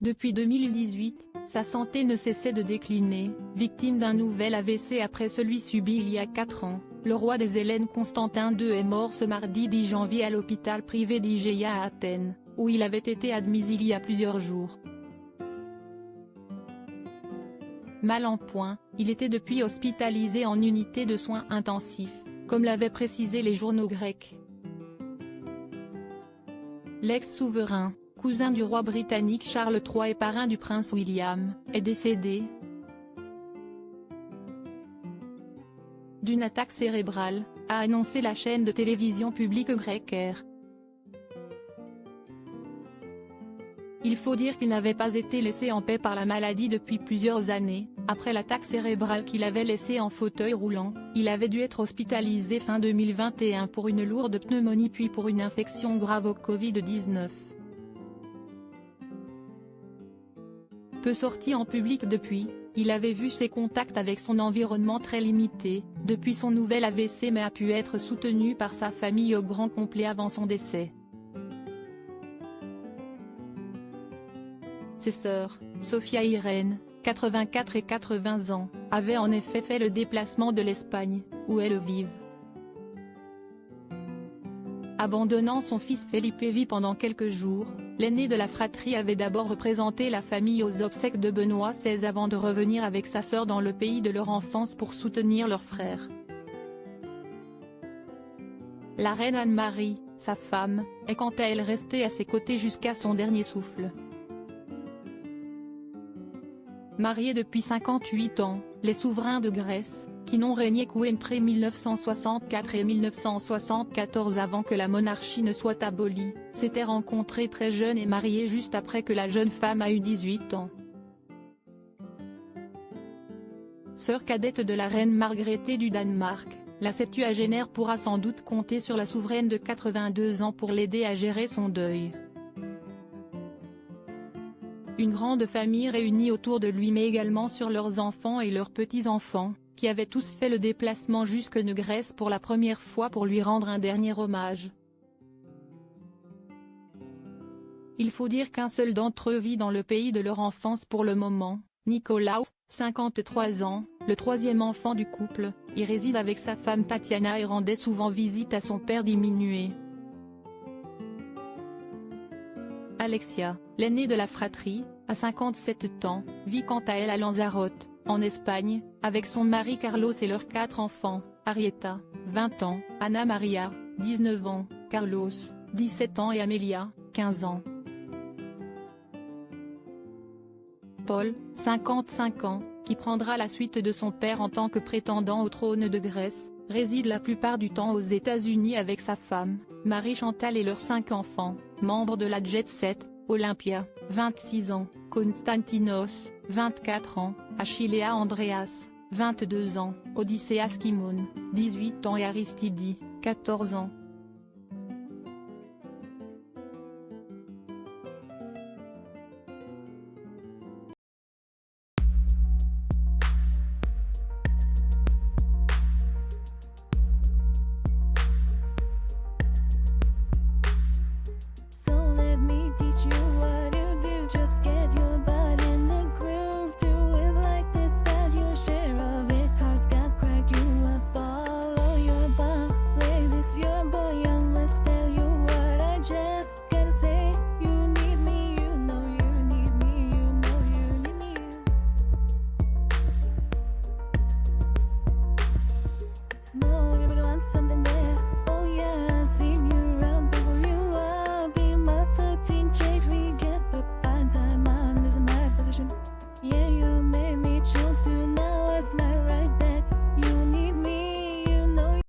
Depuis 2018, sa santé ne cessait de décliner, victime d'un nouvel AVC après celui subi il y a 4 ans. Le roi des Hellènes Constantin II est mort ce mardi 10 janvier à l'hôpital privé d'Igéia à Athènes, où il avait été admis il y a plusieurs jours. Mal en point, il était depuis hospitalisé en unité de soins intensifs, comme l'avaient précisé les journaux grecs. L'ex-souverain, cousin du roi britannique Charles III et parrain du prince William, est décédé d'une attaque cérébrale, a annoncé la chaîne de télévision publique grecque R. Il faut dire qu'il n'avait pas été laissé en paix par la maladie depuis plusieurs années. Après l'attaque cérébrale qu'il avait laissé en fauteuil roulant, il avait dû être hospitalisé fin 2021 pour une lourde pneumonie puis pour une infection grave au Covid-19. Peu sorti en public depuis, il avait vu ses contacts avec son environnement très limités, depuis son nouvel AVC, mais a pu être soutenu par sa famille au grand complet avant son décès. Ses sœurs, Sophia et Irène, 84 et 80 ans, avaient en effet fait le déplacement de l'Espagne, où elles vivent. Abandonnant son fils Felipe vie pendant quelques jours, l'aîné de la fratrie avait d'abord représenté la famille aux obsèques de Benoît XVI avant de revenir avec sa sœur dans le pays de leur enfance pour soutenir leur frère. La reine Anne-Marie, sa femme, est quant à elle restée à ses côtés jusqu'à son dernier souffle. Mariés depuis 58 ans, les souverains de Grèce, qui n'ont régné qu'entre 1964 et 1974 avant que la monarchie ne soit abolie, s'étaient rencontrés très jeunes et mariés juste après que la jeune femme a eu 18 ans. Sœur cadette de la reine Margrethe du Danemark, la septuagénaire pourra sans doute compter sur la souveraine de 82 ans pour l'aider à gérer son deuil. Une grande famille réunie autour de lui mais également sur leurs enfants et leurs petits-enfants, qui avaient tous fait le déplacement jusque en Grèce pour la première fois pour lui rendre un dernier hommage. Il faut dire qu'un seul d'entre eux vit dans le pays de leur enfance pour le moment, Nicolas, 53 ans, le troisième enfant du couple, y réside avec sa femme Tatiana et rendait souvent visite à son père diminué. Alexia, l'aînée de la fratrie, à 57 ans, vit quant à elle à Lanzarote, en Espagne, avec son mari Carlos et leurs 4 enfants, Arieta, 20 ans, Anna Maria, 19 ans, Carlos, 17 ans et Amelia, 15 ans. Paul, 55 ans, qui prendra la suite de son père en tant que prétendant au trône de Grèce, réside la plupart du temps aux États-Unis avec sa femme, Marie-Chantal et leurs 5 enfants, membres de la Jet Set, Olympia, 26 ans, Konstantinos, 24 ans, Achillea Andreas, 22 ans, Odysseas Kimon, 18 ans et Aristidi, 14 ans.